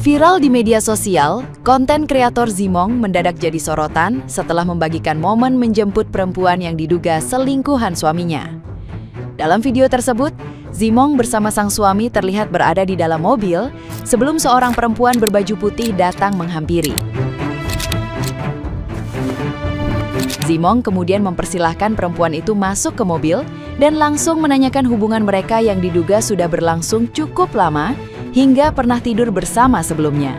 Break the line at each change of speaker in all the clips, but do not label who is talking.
Viral di media sosial, konten kreator Zimong mendadak jadi sorotan setelah membagikan momen menjemput perempuan yang diduga selingkuhan suaminya. Dalam video tersebut, Zimong bersama sang suami terlihat berada di dalam mobil sebelum seorang perempuan berbaju putih datang menghampiri. Zimong kemudian mempersilahkan perempuan itu masuk ke mobil dan langsung menanyakan hubungan mereka yang diduga sudah berlangsung cukup lama hingga pernah tidur bersama sebelumnya.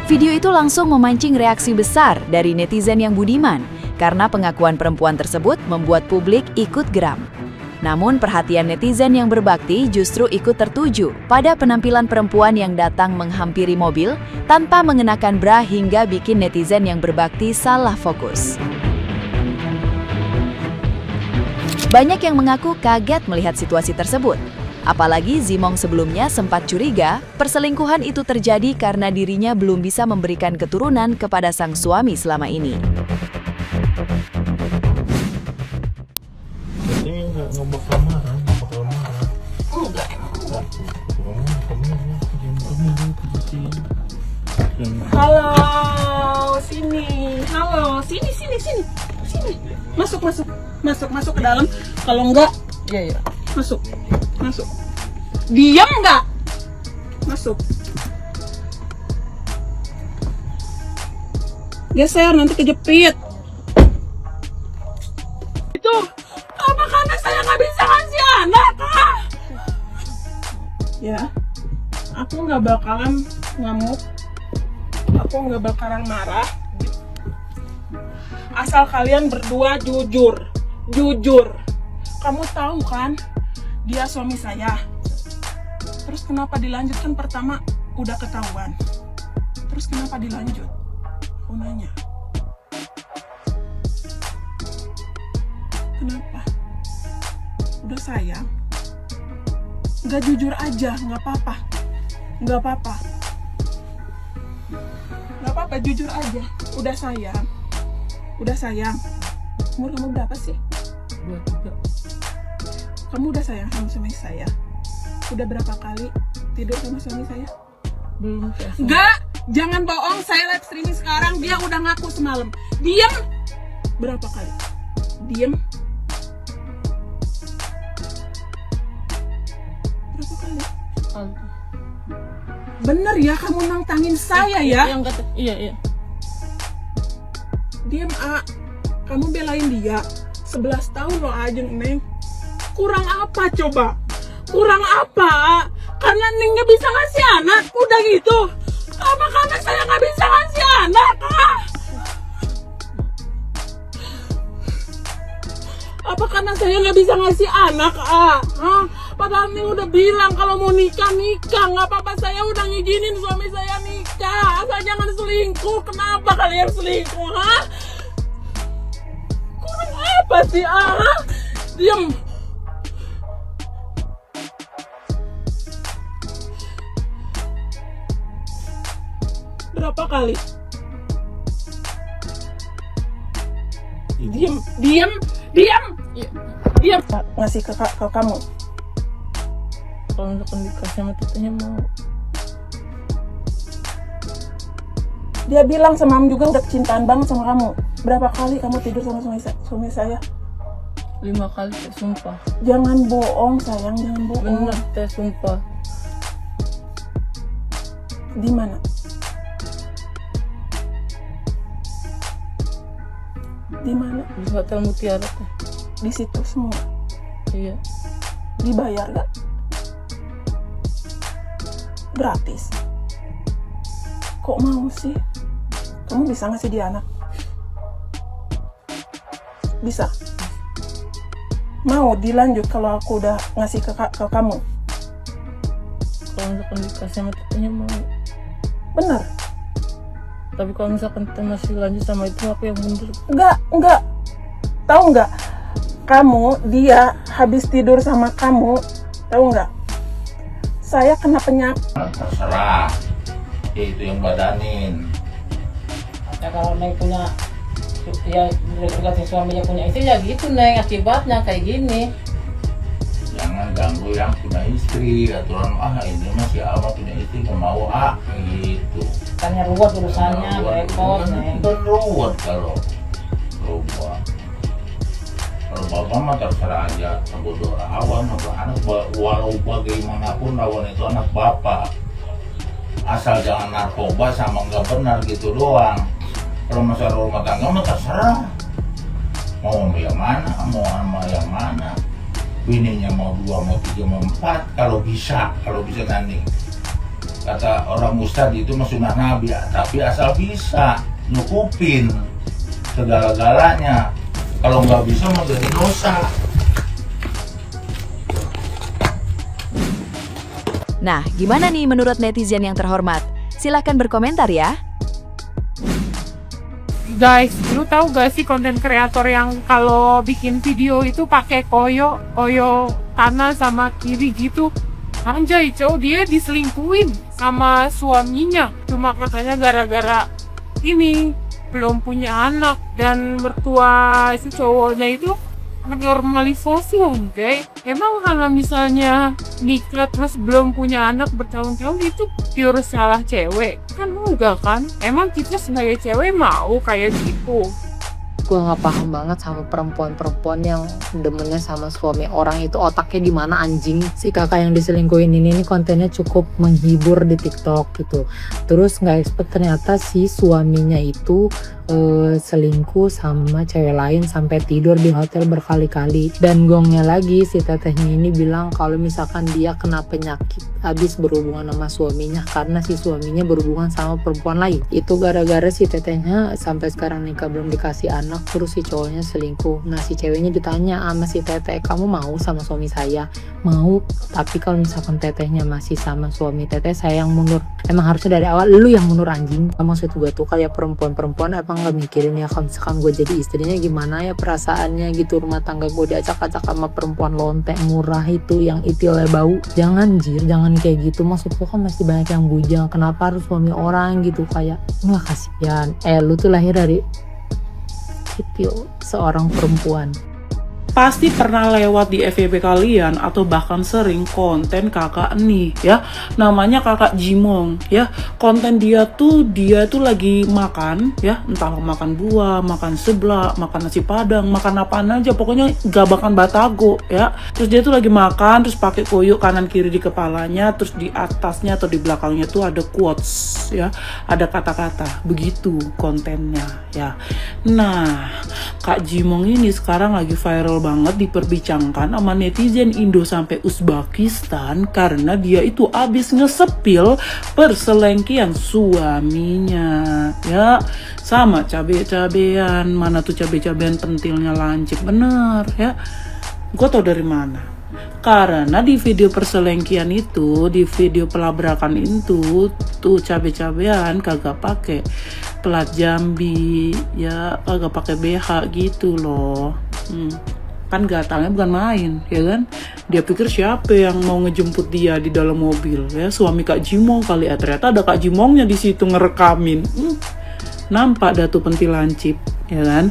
Video itu langsung memancing reaksi besar dari netizen yang budiman karena pengakuan perempuan tersebut membuat publik ikut geram. Namun perhatian netizen yang berbakti justru ikut tertuju pada penampilan perempuan yang datang menghampiri mobil tanpa mengenakan bra hingga bikin netizen yang berbakti salah fokus. Banyak yang mengaku kaget melihat situasi tersebut. Apalagi Zimong sebelumnya sempat curiga perselingkuhan itu terjadi karena dirinya belum bisa memberikan keturunan kepada sang suami selama ini.
Ini nggak bakal marah.
Enggak. Halo, sini. Halo, sini. Masuk ke dalam. Kalau enggak, ya. Masuk. Diam enggak? Masuk. Geser, nanti kejepit. Itu apa karena saya nggak bisa ngasih anak? Ya, aku nggak bakalan ngamuk. Aku nggak bakalan marah. Asal kalian berdua jujur. Kamu tahu kan, dia suami saya. Terus kenapa dilanjutkan? Pertama udah ketahuan. Terus kenapa dilanjut? Aku nanya. Kenapa? Udah sayang? Nggak jujur aja, nggak apa-apa. Nggak apa-apa, jujur aja. Udah sayang. Umur kamu berapa sih?
23.
Kamu udah sayang sama suami saya? Udah berapa kali tidur sama suami saya?
Belum.
Enggak, jangan bohong. Saya live streaming sekarang, dia udah ngaku semalam. Diam. Berapa kali? Diam. Berapa kali? Bener ya, kamu nantangin saya ya?
Yang kata, iya.
Diam, kamu belain dia. 11 tahun loh Ajeng, Neng. Kurang apa coba? Karena Neng gak bisa ngasih anak, udah gitu. Apa karena saya gak bisa ngasih anak? Apa karena saya gak bisa ngasih anak? Padahal Neng udah bilang kalau mau nikah. Gak apa-apa, saya udah ngizinin suami saya nikah. Asal jangan selingkuh. Kenapa kalian selingkuh? Kurang apa sih? Diam. Berapa kali? Diam. Ngasih ke kamu.
Kalau misalkan dikasih sama tetenya mau.
Dia bilang semalam juga udah kecintaan banget sama kamu. Berapa kali kamu tidur sama suami saya?
5 kali, sumpah.
Jangan bohong sayang, jangan bohong.
Bener, teh, sumpah.
Di mana? Di mana?
Di Hotel Mutiara teh.
Di situ semua.
Iya.
Dibayar gak? Gratis. Kok mau sih? Kamu bisa ngasih dia anak? Bisa? Mau dilanjut kalau aku udah ngasih ke kamu?
Kalau misalkan dikasih sama tetenya mau.
Bener?
Tapi kalau misalkan kita masih lanjut sama itu, aku yang mundur.
Enggak. Tahu nggak? Dia habis tidur sama kamu. Tahu nggak? Saya kena penyakit.
Terserah, itu yang badanin.
Ya kalau Neng punya, ya tergantung suaminya punya istri ya gitu Neng, akibatnya kayak gini.
Jangan mengganggu yang punya istri. Aturan ini masih awal punya istri mau gitu.
Tanya ruwet urusannya, repot.
Kan ruwet kalau rumah. Kalau bapak mah terserah aja, bodoh awan anak, walau bagaimanapun awan itu anak bapak, asal jangan narkoba sama nggak benar gitu doang. Kalau masalah rumah tangga mah terserah, mau yang mana, mau sama yang mana, bininya mau 2, mau 3, mau 4, kalau bisa nanti. Kata orang ustadz itu mah sunnah nabi, tapi asal bisa nyukupin segala-galanya. Kalau nggak bisa mau jadi dosa.
Nah, gimana nih menurut netizen yang terhormat? Silahkan berkomentar ya.
Guys, lu tahu gak sih konten kreator yang kalau bikin video itu pakai koyo kanan sama kiri gitu? Anjay, cowok dia diselingkuhin sama suaminya. Cuma katanya gara-gara ini belum punya anak, dan mertua si cowoknya itu normalisasi, oke? Emang kalau misalnya nikah terus belum punya anak bertahun-tahun itu pure salah cewek? Kan enggak kan? Emang kita sebagai cewek mau kayak gitu?
Gue nggak paham banget sama perempuan-perempuan yang demennya sama suami orang itu otaknya di mana anjing. Si kakak yang diselingkuhin ini kontennya cukup menghibur di TikTok gitu. Terus nggak expect ternyata si suaminya itu selingkuh sama cewek lain sampai tidur di hotel berkali-kali. Dan gongnya lagi si tetehnya ini bilang kalau misalkan dia kena penyakit habis berhubungan sama suaminya karena si suaminya berhubungan sama perempuan lain. Itu gara-gara si tetehnya sampai sekarang nikah belum dikasih anak, terus si cowoknya selingkuh. Nah si ceweknya ditanya sama si teteh, kamu mau sama suami saya? Mau, tapi kalau misalkan tetehnya masih sama suami teteh, saya yang mundur. Emang harusnya dari awal lu yang mundur anjing. Maksud gue tuh kayak perempuan-perempuan apa nggak mikirin ya kalau misalkan gue jadi istrinya gimana ya perasaannya gitu, rumah tangga gue diacak-acak sama perempuan lontek murah itu yang itilnya bau. Jangan jangan kayak gitu. Maksud gue kan masih banyak yang bujang, kenapa harus suami orang gitu, kayak nggak kasihan. Lu tuh lahir dari sipil seorang perempuan.
Pasti pernah lewat di FYP kalian atau bahkan sering konten kakak nih ya, namanya kakak Jimong ya. Konten dia tuh lagi makan ya, entah makan buah, makan seblak, makan nasi padang, makan apaan aja, pokoknya gabakan batago ya. Terus dia tuh lagi makan, terus pakai koyo kanan kiri di kepalanya, terus di atasnya atau di belakangnya tuh ada quotes ya, ada kata-kata, begitu kontennya ya. Nah Kak Jimong ini sekarang lagi viral banget diperbincangkan sama netizen Indo sampai Uzbekistan karena dia itu abis ngesepil perselengkian suaminya ya, sama cabe-cabean. Mana tuh cabe-cabean pentilnya lancip bener ya. Gue tau dari mana? Karena di video perselengkian itu, di video pelabrakan itu tuh cabe-cabean kagak pakai pelat jambi ya, kagak pakai BH gitu loh. Kan gatalnya bukan main ya kan. Dia pikir siapa yang mau ngejemput dia di dalam mobil ya, suami Kak Jimong kali ya. Ternyata ada Kak Jimongnya di situ ngerekamin. Nampak dah tuh pentil lancip ya kan.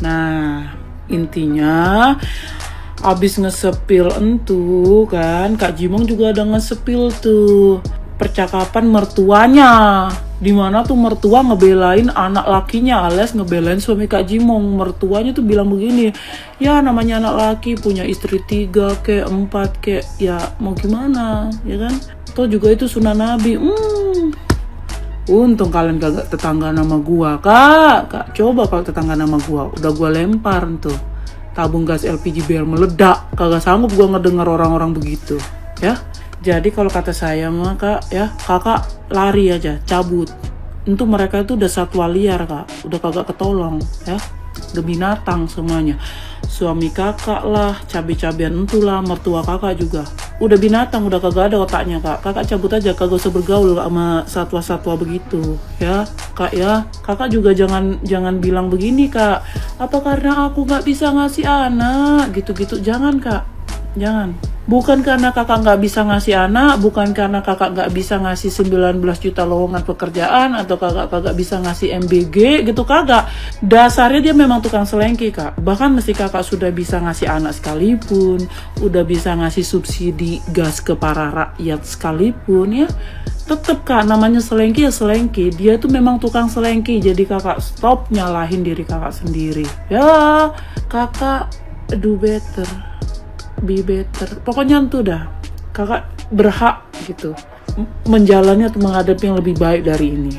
Nah intinya abis ngesepil entu kan, Kak Jimong juga ada ngesepil tuh percakapan mertuanya, dimana tuh mertua ngebelain anak lakinya alias ngebelain suami Kak Jimong. Mertuanya tuh bilang begini, ya namanya anak laki punya istri 3 ke 4 ke, ya mau gimana ya kan, toh juga itu sunnah nabi. Untung kalian kagak tetangga nama gua kak. Coba kalau tetangga nama gua udah gua lempar tuh tabung gas LPG biar meledak. Kagak sanggup gua ngedengar orang-orang begitu ya. Jadi kalau kata saya mah kak ya, kakak lari aja, cabut. Untuk mereka itu udah satwa liar kak, udah kagak ketolong ya, udah binatang semuanya. Suami kakak lah, cabe-cabean entulah, mertua kakak juga udah binatang, udah kagak ada otaknya kak. Kakak cabut aja, kagak usah bergaul sama satwa-satwa begitu ya kak ya. Kakak juga jangan bilang begini kak, apa karena aku nggak bisa ngasih anak gitu-gitu, jangan kak, jangan. Bukan karena kakak nggak bisa ngasih anak, bukan karena kakak nggak bisa ngasih 19 juta lowongan pekerjaan, atau kakak kagak bisa ngasih MBG gitu, kagak. Dasarnya dia memang tukang selengki, Kak. Bahkan meski kakak sudah bisa ngasih anak sekalipun, udah bisa ngasih subsidi gas ke para rakyat sekalipun ya, tetep Kak, namanya selengki ya selengki. Dia tuh memang tukang selengki. Jadi kakak stop nyalahin diri kakak sendiri. Ya, kakak do better, be better. Pokoknya tuh dah, kakak berhak gitu menjalani atau menghadapi yang lebih baik dari ini.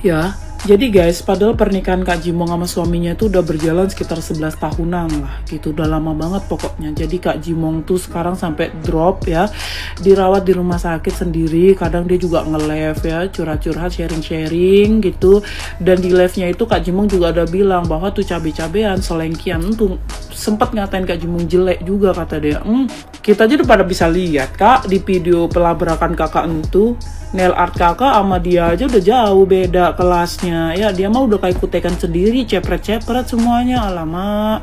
Ya, jadi guys, padahal pernikahan Kak Jimong sama suaminya itu udah berjalan sekitar 11 tahunan lah gitu, udah lama banget pokoknya. Jadi Kak Jimong tuh sekarang sampai drop ya, dirawat di rumah sakit sendiri. Kadang dia juga nge-live ya, curhat-curhat, sharing-sharing gitu. Dan di live-nya itu Kak Jimong juga ada bilang bahwa tuh cabe-cabean, selengkian tuh sempat ngatain Kak Jimong jelek juga kata dia. Kita aja udah pada bisa lihat Kak di video pelabrakan kakak itu, nail art kakak sama dia aja udah jauh beda kelasnya ya. Dia mah udah kayak kutekan sendiri, cepret-cepret semuanya. Alamak,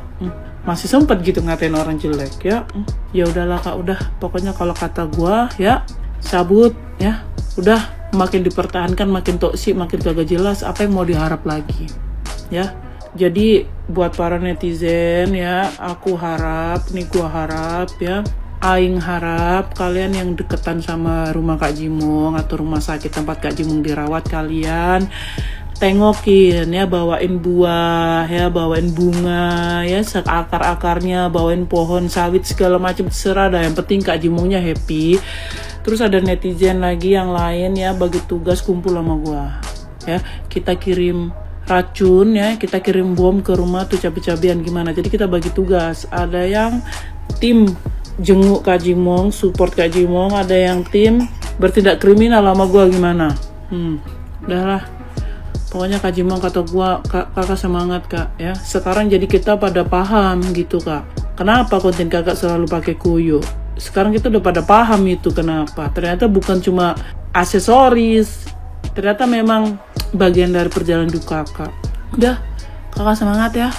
masih sempet gitu ngatain orang jelek ya. Ya udahlah Kak, udah pokoknya kalau kata gua ya, cabut ya. Udah, makin dipertahankan makin toksik, makin kagak jelas, apa yang mau diharap lagi ya. Jadi buat para netizen ya, aku harap nih, gua harap ya, aing harap kalian yang deketan sama rumah Kak Jimong atau rumah sakit tempat Kak Jimong dirawat, kalian tengokin ya, bawain buah ya, bawain bunga ya, seakar-akarnya, bawain pohon sawit segala macam, terserah dah, yang penting Kak Jimongnya happy. Terus ada netizen lagi yang lain ya, bagi tugas kumpul sama gua ya, kita kirim racun ya, kita kirim bom ke rumah tuh cabe-cabean gimana. Jadi kita bagi tugas, ada yang tim jenguk Kak Jimong, support Kak Jimong, ada yang tim bertindak kriminal sama gua gimana. Udahlah, pokoknya Kak Jimong kata gua, kakak semangat Kak ya. Sekarang jadi kita pada paham gitu Kak, kenapa konten kakak selalu pakai kuyu. Sekarang kita udah pada paham itu kenapa. Ternyata bukan cuma aksesoris, ternyata memang bagian dari perjalanan hidup kakak. Udah, kakak semangat ya.